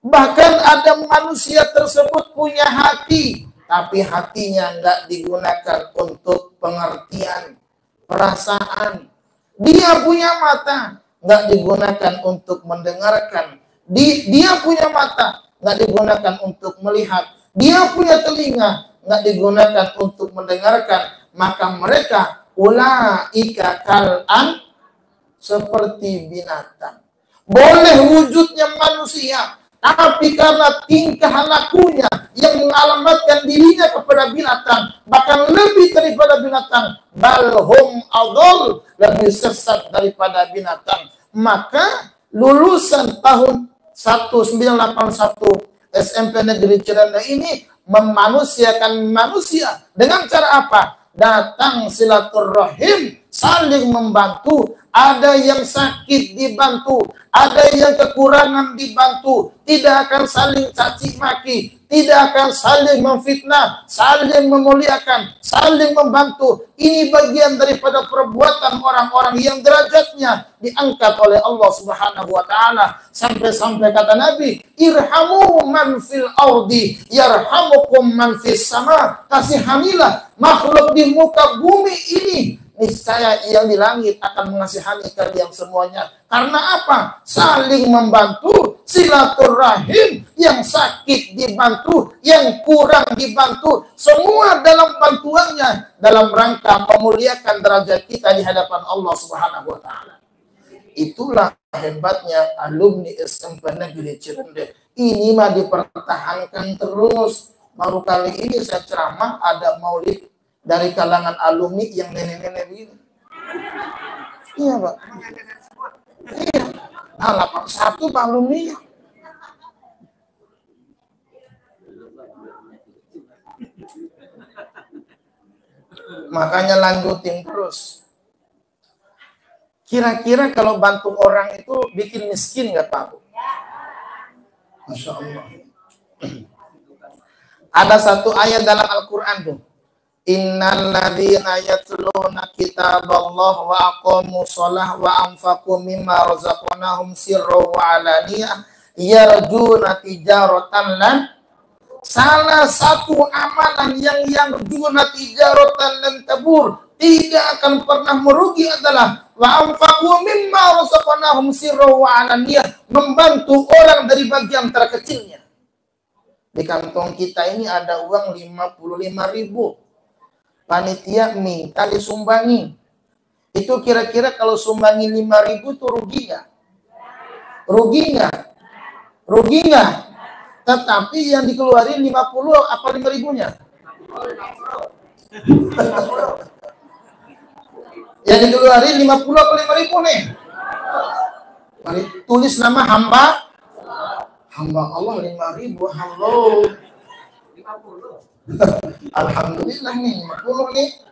Bahkan ada manusia tersebut punya hati, tapi hatinya nggak digunakan untuk pengertian, perasaan. Dia punya mata, nggak digunakan untuk mendengarkan. Dia punya mata, nggak digunakan untuk melihat. Dia punya telinga, nggak digunakan untuk mendengarkan. Maka mereka ulaika kal'an, seperti binatang. Boleh wujudnya manusia, tapi karena tingkah lakunya yang mengalamatkan dirinya kepada binatang, bahkan lebih daripada binatang, balhum adol, lebih sesat daripada binatang. Maka lulusan tahun 1981 SMP Negeri Cirende ini memanusiakan manusia dengan cara apa? Datang silaturahim, saling membantu. Ada yang sakit dibantu, ada yang kekurangan dibantu. Tidak akan saling caci maki, tidak akan saling memfitnah, saling memuliakan, saling membantu. Ini bagian daripada perbuatan orang-orang yang derajatnya diangkat oleh Allah Subhanahu wa taala. Sampai-sampai kata Nabi, irhamu man fil ardi yarhamukum man fis sama. Kasihanilah makhluk di muka bumi ini, niscaya yang di langit akan mengasihani kalian semuanya. Karena apa? Saling membantu, silaturahim, yang sakit dibantu, yang kurang dibantu, semua dalam bantuannya dalam rangka memuliakan derajat kita di hadapan Allah Subhanahu wa taala. Itulah hebatnya alumni SMP Negeri Cirende. Ini mah dipertahankan terus. Baru kali ini saya ceramah ada maulid dari kalangan alumni yang nenek-nenek begini. Iya, Pak. Iya. Nah, 81 Pak alumni. Makanya lanjutin terus. Kira-kira kalau bantu orang itu bikin miskin nggak, Pak? Masya Allah. Ada satu ayat dalam Al-Quran tuh. Innal ladzina yatluna kitaballah wa aqamus shalah wa anfaqu mimma razaqnahum sirran wa alaniyah yarjuna tijaratan lan. Salah satu amalan yang yarjuna tijaratan lan tabur, tidak akan pernah merugi adalah wa anfaqu mimma razaqnahum sirran wa alaniyah, membantu orang dari bagian terkecilnya. Di kantong kita ini ada uang 55.000. Panitia minta disumbangi. Itu kira-kira kalau sumbangi 5.000 itu rugi nggak? Rugi nggak? Rugi nggak? Tetapi yang dikeluarin 50 apa 5.000-nya? Yang dikeluarin 50 apa 5.000 nih? Tulis nama hamba Allah 5.000. Halo. 50. Alhamdulillah nih 50 nih.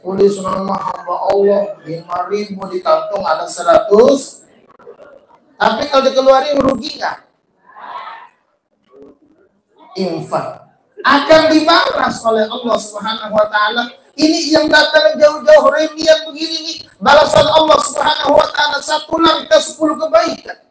Tulis nama hamba Allah 5.000, di kantong ada 100. Tapi kalau dikeluarin rugi nggak? Infak akan dibalas oleh Allah Subhanahu wa taala. Ini yang datang jauh-jauh remian begini nih, balasan Allah Subhanahu wa taala 1 langkah 10 kebaikan.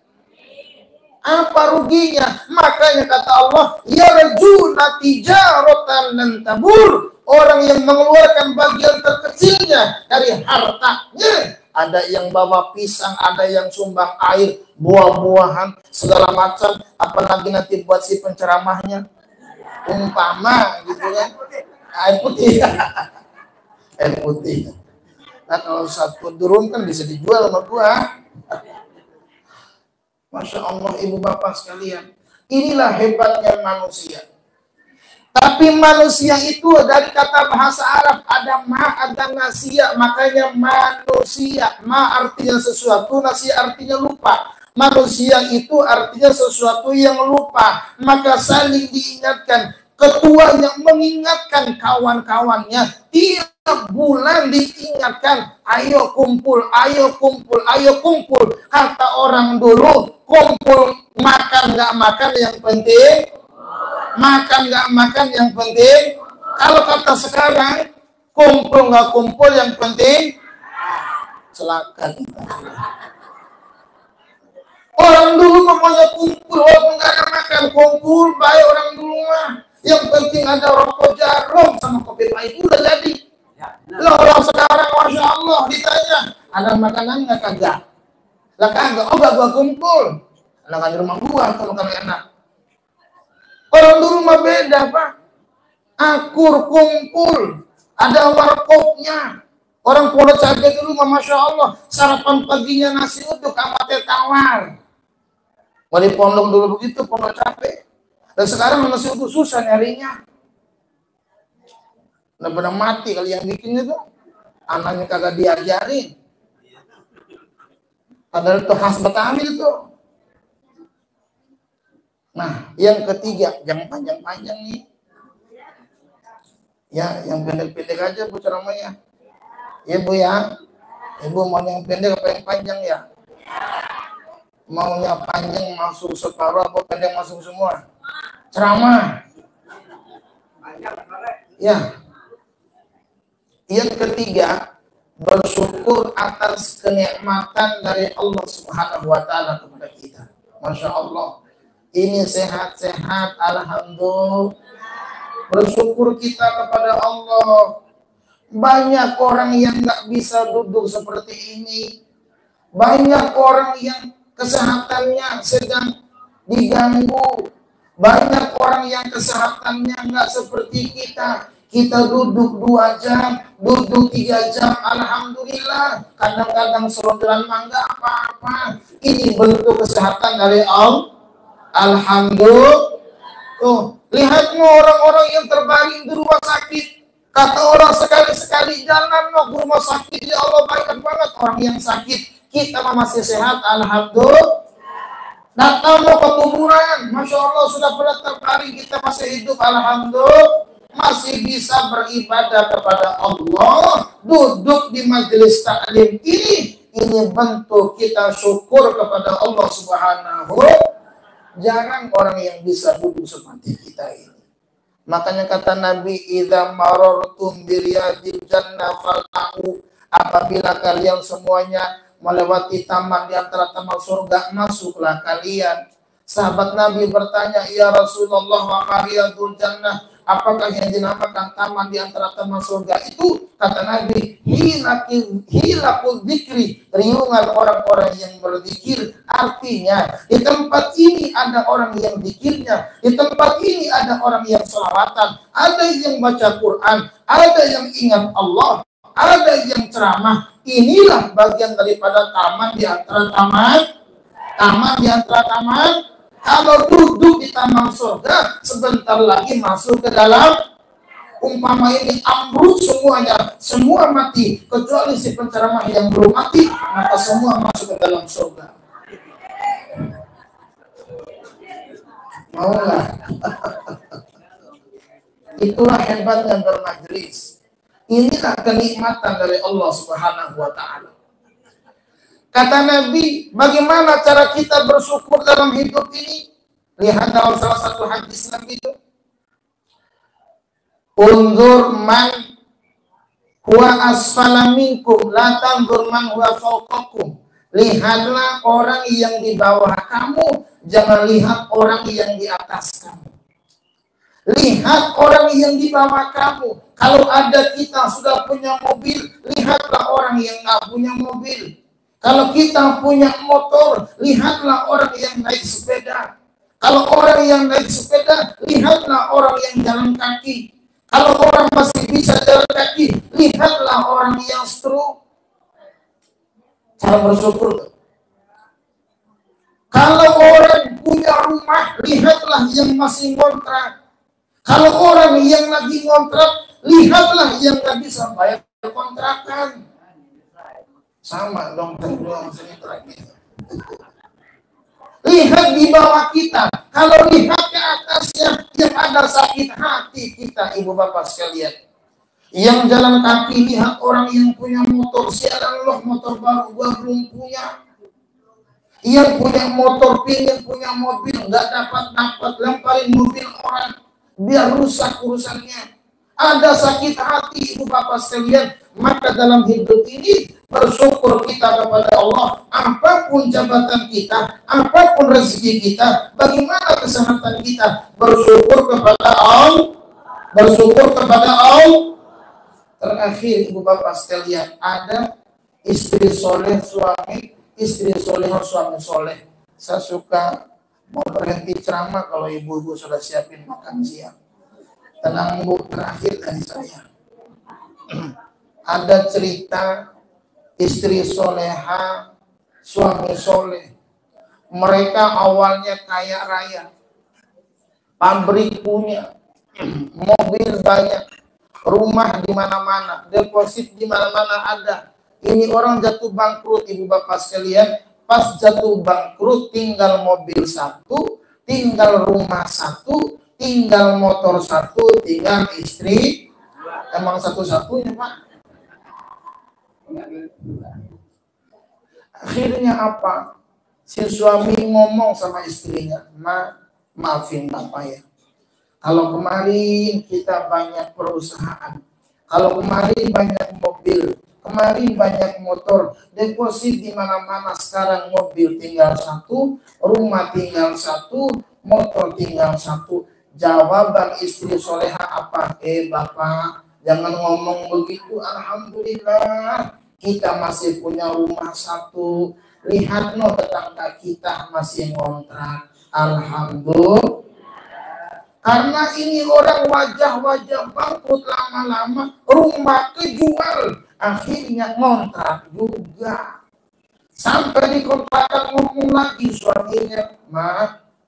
Apa ruginya? Makanya kata Allah, yarjuna tijaratan lan tabur. Orang yang mengeluarkan bagian terkecilnya dari hartanya. Ada yang bawa pisang, ada yang sumbang air, buah-buahan, segala macam. Apalagi nanti buat si penceramahnya. Umpama gitu kan. Air putih. Air putih. Nah kalau 1 durun kan bisa dijual sama gua. Masya Allah ibu bapak sekalian. Inilah hebatnya manusia. Tapi manusia itu dari kata bahasa Arab ada ma, ada nasia. Makanya manusia. Ma artinya sesuatu, nasia artinya lupa. Manusia itu artinya sesuatu yang lupa. Maka saling diingatkan. Ketuanya mengingatkan kawan-kawannya. Tiap bulan diingatkan. Ayo kumpul, ayo kumpul, ayo kumpul. Kata orang dulu, kumpul makan nggak makan yang penting. Makan nggak makan yang penting. Kalau kata sekarang, kumpul nggak kumpul yang penting. Celaka. Orang dulu semuanya kumpul, walaupun nggak ada makan, kumpul baik orang dulu mah. Yang penting ada rokok jarum sama kopi pahit, udah jadi. Lah orang sekarang Masya Allah ditanya, ada makanan nggak? Kagak. Lah kagak, oh gak gua kumpul. Lah di rumah gua kalau kagak enak. Orang dulu mah beda Pak. Akur kumpul, ada warkopnya. Orang Pondok Cabe dulu mah Masya Allah, sarapan paginya nasi uduk sama teh tawar. Wali pondok dulu begitu, Pondok Cabe. Dan sekarang nasi uduk susah nyarinya. Udah pada mati kali yang bikin itu. Anaknya kagak diajarin. Padahal itu khas Betawi itu. Nah, yang ketiga, jangan panjang-panjang nih. Ya, yang pendek-pendek aja Bu ceramahnya. Ya Bu ya. Ibu mau yang pendek apa yang panjang ya? Maunya panjang masuk separuh apa pendek masuk semua? Ceramah. Ya. Yang ketiga, bersyukur atas kenikmatan dari Allah Subhanahu wa taala kepada kita. Masya Allah. Ini sehat-sehat, alhamdulillah. Bersyukur kita kepada Allah. Banyak orang yang nggak bisa duduk seperti ini. Banyak orang yang kesehatannya sedang diganggu. Banyak orang yang kesehatannya nggak seperti kita. Kita duduk 2 jam, duduk 3 jam, alhamdulillah. Kadang-kadang selonjoran mangga apa-apa. Ini bentuk kesehatan dari Allah. Alhamdulillah. Tuh, lihat orang-orang yang terbaring di rumah sakit. Kata orang sekali-sekali jalan mau ke rumah sakit, ya Allah banyak banget orang yang sakit. Kita masih sehat, alhamdulillah. Datang mau ke kuburan, Masya Allah sudah pernah terbaring, kita masih hidup, alhamdulillah. Masih bisa beribadah kepada Allah. Duduk di majelis taklim ini bentuk kita syukur kepada Allah Subhanahu. Jarang orang yang bisa duduk seperti kita ini. Makanya kata Nabi, idza marartum biriyadil jannah fal'u, apabila kalian semuanya melewati taman di antara taman surga, masuklah kalian. Sahabat Nabi bertanya, ya Rasulullah, wa riyadul jannah, apakah yang dinamakan taman di antara taman surga itu? Kata Nabi, hilakul dzikri, riungan orang-orang yang berzikir. Artinya, di tempat ini ada orang yang zikirnya, di tempat ini ada orang yang selawatan, ada yang baca Quran, ada yang ingat Allah, ada yang ceramah. Inilah bagian daripada taman di antara taman. Taman di antara taman. Kalau duduk di taman surga, sebentar lagi masuk ke dalam. Umpama ini ambruk semuanya, semua mati, kecuali si penceramah yang belum mati, maka semua masuk ke dalam surga. Maulah. Itulah hebatnya bermajlis. Inilah kenikmatan dari Allah Subhanahu wa taala. Kata Nabi, bagaimana cara kita bersyukur dalam hidup ini? Lihat dalam salah satu hadis Nabi itu. Unzur man huwa asfala minkum, la tanzur man huwa fawqakum. Lihatlah orang yang di bawah kamu, jangan lihat orang yang di atas kamu. Lihat orang yang di bawah kamu. Kalau ada kita sudah punya mobil, lihatlah orang yang nggak punya mobil. Kalau kita punya motor, lihatlah orang yang naik sepeda. Kalau orang yang naik sepeda, lihatlah orang yang jalan kaki. Kalau orang masih bisa jalan kaki, lihatlah orang yang stroke. Cara bersyukur. Kalau orang punya rumah, lihatlah yang masih ngontrak. Kalau orang yang lagi ngontrak, lihatlah yang nggak bisa bayar kontrakan. Sama dong, lihat di bawah kita. Kalau lihat ke atasnya, yang ada sakit hati kita, ibu bapak sekalian. Yang jalan kaki, lihat orang yang punya motor. Siaran loh, motor baru gua belum punya. Yang punya motor pingin punya mobil, nggak dapat lemparin mobil orang, biar rusak urusannya. Ada sakit hati ibu bapak sekalian. Maka dalam hidup ini bersyukur kita kepada Allah. Apapun jabatan kita, apapun rezeki kita, bagaimana kesehatan kita, bersyukur kepada Allah. Bersyukur kepada Allah. Terakhir, ibu bapak sekalian, ada istri soleh suami, istri soleh suami soleh. Saya suka mau berhenti ceramah kalau ibu-ibu sudah siapin makan siang. Tenang bu, terakhir dari saya. Ada cerita istri soleha, suami soleh. Mereka awalnya kaya raya, pabrik punya, mobil banyak, rumah di mana-mana, deposit di mana-mana ada. Ini orang jatuh bangkrut, ibu bapak sekalian. Pas jatuh bangkrut, tinggal mobil satu, tinggal rumah satu, tinggal motor satu, tinggal istri. Emang satu-satunya pak. Akhirnya apa? Si suami ngomong sama istrinya, maafin bapak ya. Kalau kemarin kita banyak perusahaan, kalau kemarin banyak mobil, kemarin banyak motor, deposit di mana-mana, sekarang mobil tinggal satu, rumah tinggal satu, motor tinggal satu. Jawaban istri soleha apa? Bapak, jangan ngomong begitu. Alhamdulillah kita masih punya rumah satu. Lihat no, tetangga kita masih ngontrak. Alhamdulillah. Karena ini orang wajah-wajah bangkrut lama-lama, rumah kejual, akhirnya ngontrak juga. Sampai di kontrakan ngomong lagi suaminya,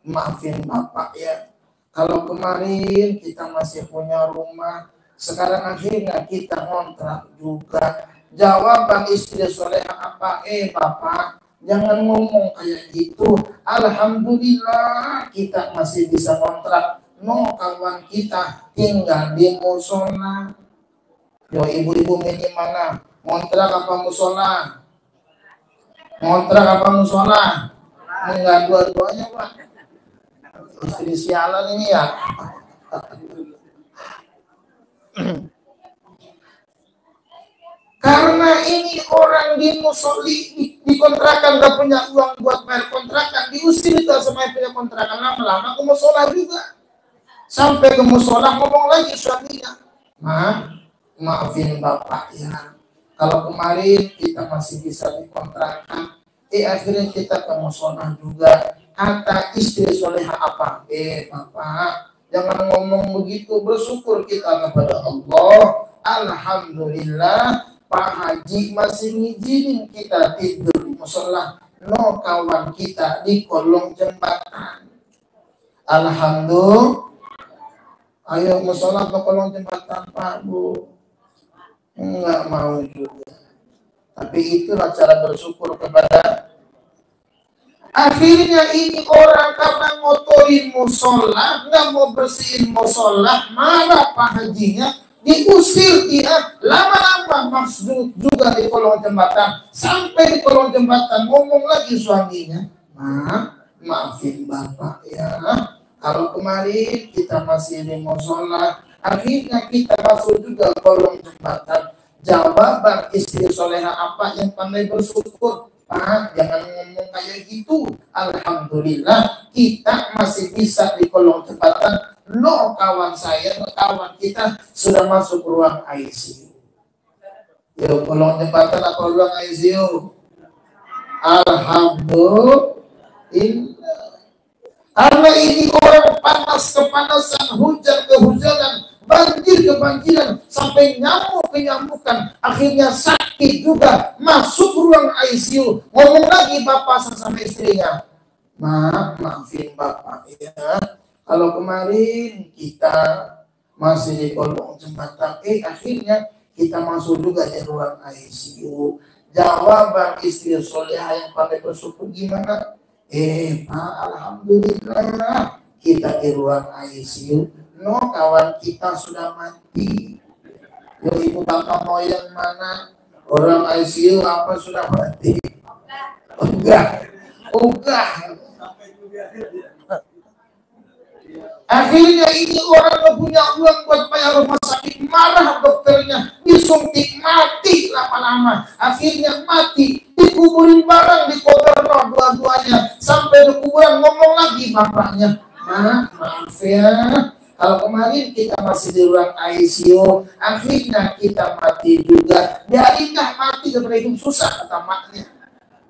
maafin bapak ya. Kalau kemarin kita masih punya rumah, sekarang akhirnya kita ngontrak juga. Jawaban istri soleha apa? Bapak, jangan ngomong kayak gitu. Alhamdulillah kita masih bisa ngontrak. No, kawan kita tinggal di musola. Yo, ibu-ibu ini mana? Ngontrak apa musola? Ngontrak apa musola? Enggak, dua-duanya pak. Istri sialan ini ya. Karena ini orang di musoli, di kontrakan gak punya uang buat bayar kontrakan, diusir itu sama yang punya kontrakan. Lama-lama ke musola juga. Sampai ke musola ngomong lagi suaminya, maafin bapak ya. Kalau kemarin kita masih bisa di kontrakan, akhirnya kita ke musola juga. Kata istri soleha apa? Bapak, jangan ngomong begitu. Bersyukur kita kepada Allah. Alhamdulillah Pak Haji masih ngizinin kita tidur di musola. No, kawan kita di kolong jembatan. Alhamdulillah. Ayo musola ke kolong jembatan Pak Bu. Enggak mau juga. Tapi itulah cara bersyukur kepada. Akhirnya ini orang karena ngotorin musola, nggak mau bersihin musola, marah Pak Hajinya, diusir dia. Lama-lama maksud juga di kolong jembatan. Sampai di kolong jembatan ngomong lagi suaminya, maafin bapak ya. Kalau kemarin kita masih di musola, akhirnya kita masuk juga kolong jembatan. Jawaban istri soleha apa yang pandai bersyukur? Pak, jangan ngomong kayak gitu. Alhamdulillah kita masih bisa di kolong jembatan. No, kawan saya, kawan kita sudah masuk ruang ICU. Yo, kolong jembatan apa ruang ICU? Alhamdulillah. Karena ini orang panas kepanasan, hujan kehujanan, banjir kebanjiran, sampai nyamuk kenyamukan, akhirnya sakit juga, masuk ruang ICU. Ngomong lagi bapak sama istrinya, maafin bapak ya. Kalau kemarin kita masih di kolong jembatan, akhirnya kita masuk juga di ruang ICU. Jawaban istri soleha yang pandai bersyukur gimana? Pak, alhamdulillah kita di ruang ICU. No, kawan kita sudah mati. Yo, ibu bapak mau yang mana? Orang ICU apa sudah mati? Enggak. Akhirnya ini orang gak punya uang buat bayar rumah sakit, marah dokternya, disuntik, mati lama-lama. Akhirnya mati, dikuburin bareng di kotor dua-duanya. Sampai di kuburan ngomong lagi bapaknya, maaf ya, kalau kemarin kita masih di ruang ICU, akhirnya kita mati juga. Biarinlah mati daripada hidup susah, kata maknya.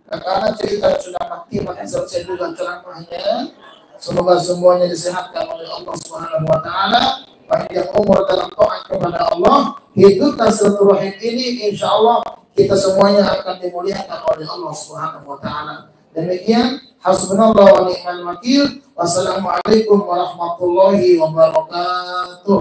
Nah, karena cerita sudah mati, maka selesai juga ceramahnya. Semoga semuanya disehatkan oleh Allah Subhanahu wa taala, panjang umur dalam taat kepada Allah, hidupkan silaturahim ini, insya Allah kita semuanya akan dimuliakan oleh Allah Subhanahu wa taala. Demikian, hasbunallah wa ni'mal wakil. Wassalamualaikum warahmatullahi wabarakatuh.